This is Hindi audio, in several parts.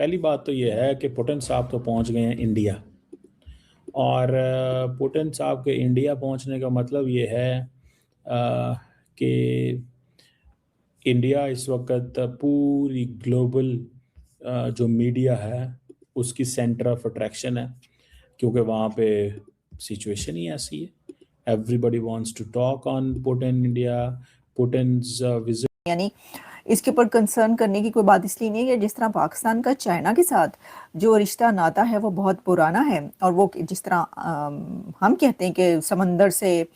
पहली बात तो ये है कि पुतिन साहब तो पहुंच गए हैं इंडिया। और पुतिन साहब के इंडिया पहुंचने का मतलब ये है कि इंडिया इस वक्त पूरी ग्लोबल जो मीडिया है उसकी सेंटर ऑफ अट्रैक्शन है, क्योंकि वहाँ पे सिचुएशन ही ऐसी है। Everybody wants to talk on Putin India, Putin's visit. यानी इसके ऊपर कंसर्न करने की कोई बात इसलिए नहीं है कि जिस तरह पाकिस्तान का चाइना के साथ जो रिश्ता नाता है वो बहुत पुराना है, और वो जिस तरह हम कहते हैं कि समंदर से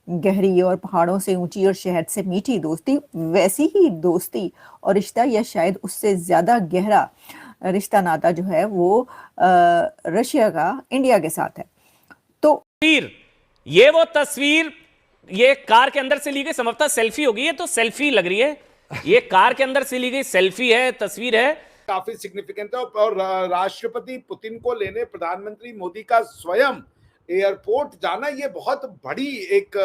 गहरी और पहाड़ों से ऊंची और शहद से मीठी दोस्ती, वैसी ही दोस्ती और रिश्ता या शायद उससे ज़्यादा गहरा रिश्ता नाता जो है वो रशिया का इंडिया के साथ है। तो ये वो तस्वीर ये कार के अंदर से ली गई, संभवतः सेल्फी होगी, ये तो सेल्फी लग रही है, ये कार के अंदर से ली गई सेल्फी है, तस्वीर है। काफी सिग्निफिकेंट है। और राष्ट्रपति पुतिन को लेने प्रधानमंत्री मोदी का स्वयं एयरपोर्ट जाना, ये बहुत बड़ी एक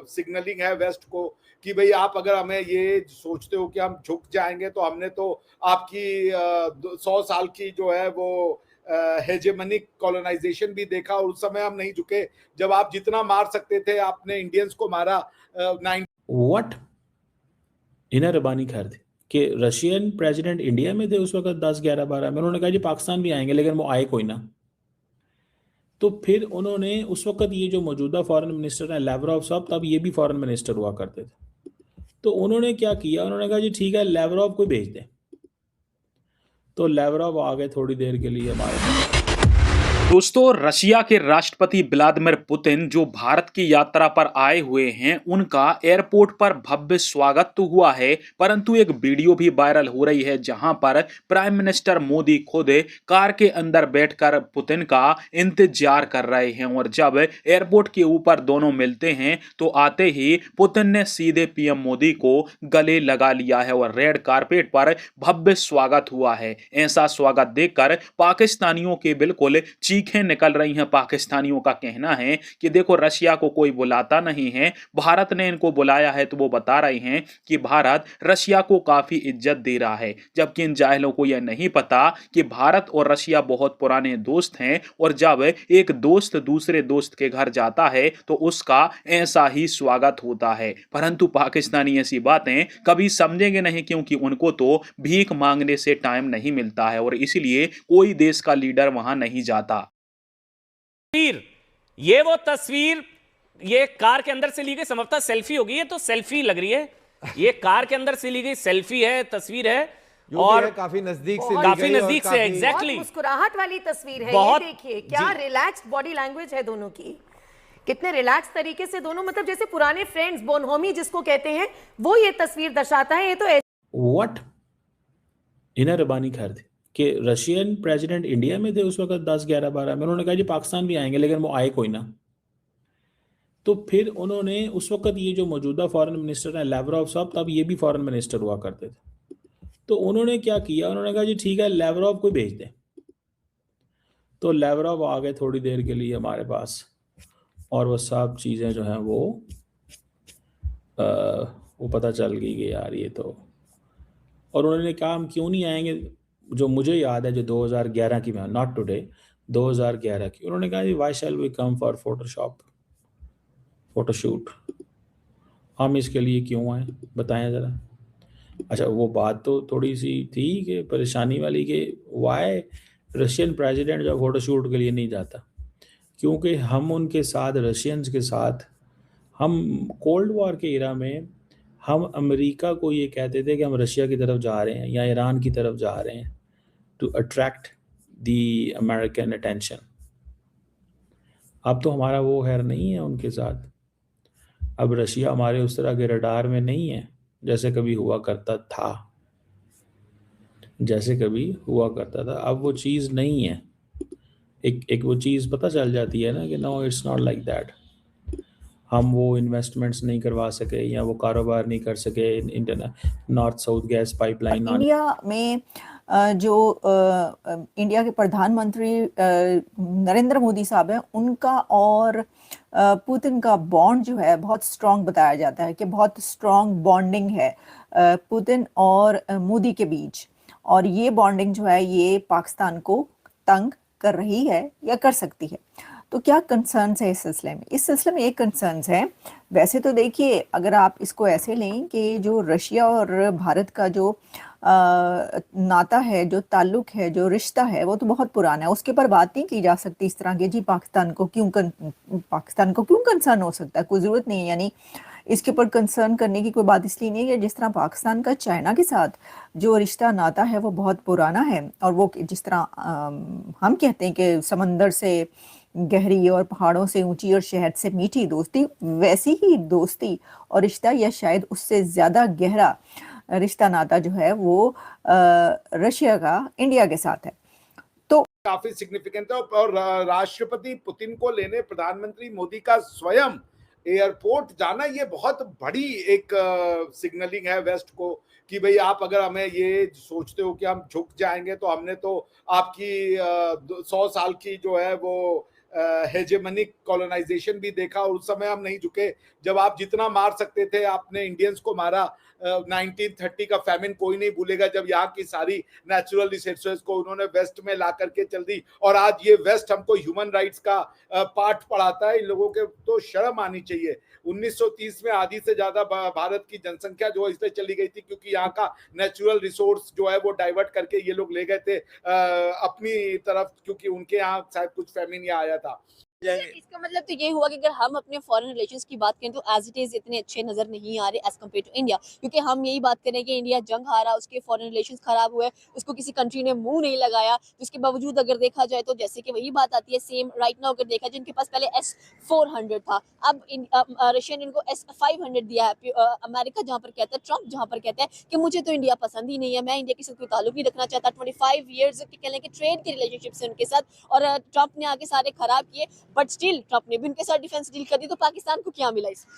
सिग्नलिंग है वेस्ट को कि भाई आप अगर हमें ये सोचते हो कि हम झुक जाएंगे, तो हमने तो आपकी 100 साल की जो है वो हेजेमनिक कॉलोनाइजेशन भी देखा, और उस समय हम नहीं झुके जब आप जितना मार सकते थे आपने इंडियंस को मारा। व्हाट इन्हें रबानी खैर थी कि रशियन प्रेसिडेंट इंडिया में थे उस वक्त 10, 11, 12 में। उन्होंने कहा जी पाकिस्तान भी आएंगे, लेकिन वो आए कोई ना। तो फिर उन्होंने उस वक्त ये जो मौजूदा फॉरेन मिनिस्टर हैं लैवरॉव साहब, तब ये भी फॉरेन मिनिस्टर हुआ करते थे, तो उन्होंने क्या किया, उन्होंने कहा जी ठीक है लैवरॉव को भेज दें। तो लैवरॉव आ गए थोड़ी देर के लिए हमारे पास। दोस्तों, रशिया के राष्ट्रपति व्लादिमीर पुतिन जो भारत की यात्रा पर आए हुए हैं, उनका एयरपोर्ट पर भव्य स्वागत तो हुआ है, परंतु एक वीडियो भी वायरल हो रही है जहां पर प्राइम मिनिस्टर मोदी खुद कार के अंदर बैठकर पुतिन का इंतजार कर रहे हैं। और जब एयरपोर्ट के ऊपर दोनों मिलते हैं तो आते ही पुतिन ने सीधे पीएम मोदी को गले लगा लिया है और रेड कारपेट पर भव्य स्वागत हुआ है। ऐसा स्वागत देखकर पाकिस्तानियों के बिल्कुल चीखें निकल रही हैं। पाकिस्तानियों का कहना है कि देखो रशिया को कोई बुलाता नहीं है, भारत ने इनको बुलाया है। तो वो बता रहे हैं कि भारत रशिया को काफी इज्जत दे रहा है, जबकि इन जाहिलों को यह नहीं पता कि भारत और रशिया बहुत पुराने दोस्त हैं, और जब एक दोस्त दूसरे दोस्त के घर जाता है तो उसका ऐसा ही स्वागत होता है। परंतु पाकिस्तानी ऐसी बातें कभी समझेंगे नहीं, क्योंकि उनको तो भीख मांगने से टाइम नहीं मिलता है और इसलिए कोई देश का लीडर वहां नहीं जाता। ये वो तस्वीर ये कार के अंदर से ली गई, संभवतः सेल्फी होगी, ये तो सेल्फी लग रही है, ये कार के अंदर से ली गई सेल्फी है, तस्वीर है, और काफी नजदीक से एग्जैक्टली मुस्कुराहट वाली तस्वीर है। बहुत, ये देखिए क्या रिलैक्स्ड बॉडी लैंग्वेज है दोनों की, कितने रिलैक्स तरीके से दोनों, मतलब जैसे पुराने फ्रेंड्स, बोनहोमी जिसको कहते हैं, वो ये तस्वीर दर्शाता है। ये तो व्हाट इन्हें रबानी खैर थी कि रशियन प्रेसिडेंट इंडिया में थे उस वक्त 10, 11, 12 में। उन्होंने कहा जी पाकिस्तान भी आएंगे, लेकिन वो आए कोई ना। तो फिर उन्होंने उस वक्त ये जो मौजूदा फॉरेन मिनिस्टर हैं लैवरॉव साहब, तब ये भी फॉरेन मिनिस्टर हुआ करते थे, तो उन्होंने क्या किया, उन्होंने कहा जी ठीक है लैवरॉव को भेज दें। तो लैवरॉव आ गए थोड़ी देर के लिए हमारे पास, और वो सब चीज़ें जो हैं वो पता चल गई कि यार ये तो। और उन्होंने कहा हम क्यों नहीं आएंगे, जो मुझे याद है जो 2011 की, मैं नॉट टुडे, 2011 की, उन्होंने कहा जी why shall we come for photoshoot, हम इसके लिए क्यों आए बताएं ज़रा। अच्छा वो बात तो थोड़ी सी थी कि परेशानी वाली कि वाई रशियन प्रेसिडेंट जो फोटोशूट के लिए नहीं जाता, क्योंकि हम उनके साथ रशियंस के साथ, हम कोल्ड वॉर के इरा में हम अमेरिका को ये कहते थे कि हम रशिया की तरफ जा रहे हैं या ईरान की तरफ जा रहे हैं to attract the American attention. अब तो हमारा वो खैर नहीं है उनके साथ, अब रशिया हमारे उस तरह के रडार में नहीं है जैसे कभी हुआ करता था, अब वो चीज़ नहीं है। एक वो चीज़ पता चल जाती है ना कि no it's not like that. हम वो इन्वेस्टमेंट्स नहीं करवा सके या वो कारोबार नहीं कर सके। North south gas pipeline India में जो इंडिया के प्रधानमंत्री नरेंद्र मोदी साहब हैं, उनका और पुतिन का बॉन्ड जो है बहुत स्ट्रॉन्ग बताया जाता है कि बहुत स्ट्रॉन्ग बॉन्डिंग है पुतिन और मोदी के बीच। और ये बॉन्डिंग जो है ये पाकिस्तान को तंग कर रही है या कर सकती है। तो क्या कंसर्न्स है इस सिलसिले में? इस सिलसिले में एक कंसर्न्स है, वैसे तो देखिए अगर आप इसको ऐसे लें कि जो रशिया और भारत का जो नाता है, जो ताल्लुक है, जो रिश्ता है वो तो बहुत पुराना है, उसके ऊपर बात नहीं की जा सकती इस तरह की जी पाकिस्तान को क्यों कंसर्न हो सकता है, कोई ज़रूरत नहीं है। यानी इसके ऊपर कंसर्न करने की कोई बात इसलिए नहीं है कि जिस तरह पाकिस्तान का चाइना के साथ जो रिश्ता नाता है वो बहुत पुराना है, और वो जिस तरह हम कहते हैं कि समंदर से गहरी और पहाड़ों से ऊंची और शहद से मीठी दोस्ती, वैसी ही दोस्ती और रिश्ता या शायद उससे ज़्यादा गहरा रिश्ता नाता जो है वो रशिया का इंडिया के साथ है। तो काफी सिग्निफिकेंट है। और राष्ट्रपति पुतिन को लेने प्रधानमंत्री मोदी का स्वयं एयरपोर्ट जाना, ये बहुत बड़ी एक सिग्नलिंग है वेस्ट को कि भाई आप अगर हमें ये सोचते हो कि हम झुक जाएंगे, तो हमने तो आपकी 100 साल की जो है वो हेजेमनिक कॉलोनाइजेशन भी देखा, और उस समय हम नहीं झुके जब आप जितना मार सकते थे आपने इंडियंस को मारा। 1930 का फैमिन कोई नहीं भूलेगा, जब यहाँ की सारी नेचुरल रिसोर्सेज को उन्होंने वेस्ट में ला करके चल दी, और आज ये वेस्ट हमको ह्यूमन राइट्स का पाठ पढ़ाता है। इन लोगों के तो शर्म आनी चाहिए। 1930 में आधी से ज्यादा भारत की जनसंख्या जो है इसलिए चली गई थी क्योंकि यहाँ का नेचुरल रिसोर्स जो है वो डाइवर्ट करके ये लोग ले गए थे अपनी तरफ, क्योंकि उनके यहाँ शायद कुछ फैमिन या आया था। इसका मतलब तो ये हुआ कि अगर हम अपने फॉरेन रिलेशंस की बात करें तो एज इट इज इतने अच्छे नजर नहीं आ रहे एज कम्पेयर टू इंडिया, क्योंकि हम यही बात करें कि इंडिया जंग हारा, उसके फॉरेन रिलेशंस खराब हुए, उसको किसी कंट्री ने मुंह नहीं लगाया। जिसके बावजूद अगर देखा जाए तो जैसे कि वही बात आती है सेम राइट नाउ अगर देखा जाए इनके पास पहले S-400 था, अब रशिया ने इनको S-500 दिया है। अमेरिका जहाँ पर कहता है, ट्रंप जहाँ पर कहता है कि मुझे तो इंडिया पसंद ही नहीं है, मैं इंडिया के साथ कोई ताल्लुक नहीं रखना चाहता। 25 ईयर्स के कह लें कि ट्रेड के रिलेशनशिप से उनके साथ, और ट्रंप ने आके सारे खराब किए, बट स्टिल ट्रंप ने भी उनके साथ डिफेंस डील कर दी। तो पाकिस्तान को क्या मिला इसमें?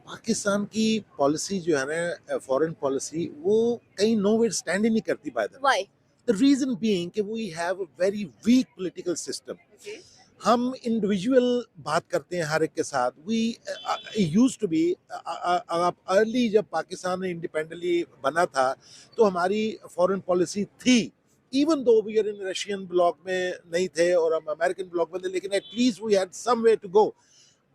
पाकिस्तान की पॉलिसी जो है ना, फॉरेन पॉलिसी, वो कहीं नोवेयर स्टैंड ही नहीं करती। By the way? The reason being कि we have a very weak political system. हम इंडिविजुअल बात करते हैं हर एक के साथ। We used to be, early जब पाकिस्तान इंडिपेंडेंटली बना था तो हमारी फॉरेन पॉलिसी थी, even though we are in Russian bloc में नहीं थे और हम अमेरिकन ब्लॉक में थे, लेकिन at least we had some way to go.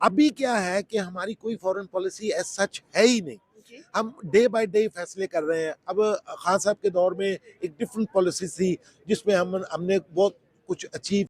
अभी क्या है कि हमारी कोई फॉरेन पॉलिसी एज सच है ही नहीं। हम डे बाय डे फैसले कर रहे हैं। अब खान साहब के दौर में एक डिफरेंट पॉलिसी थी जिसमें हमने बहुत कुछ अचीव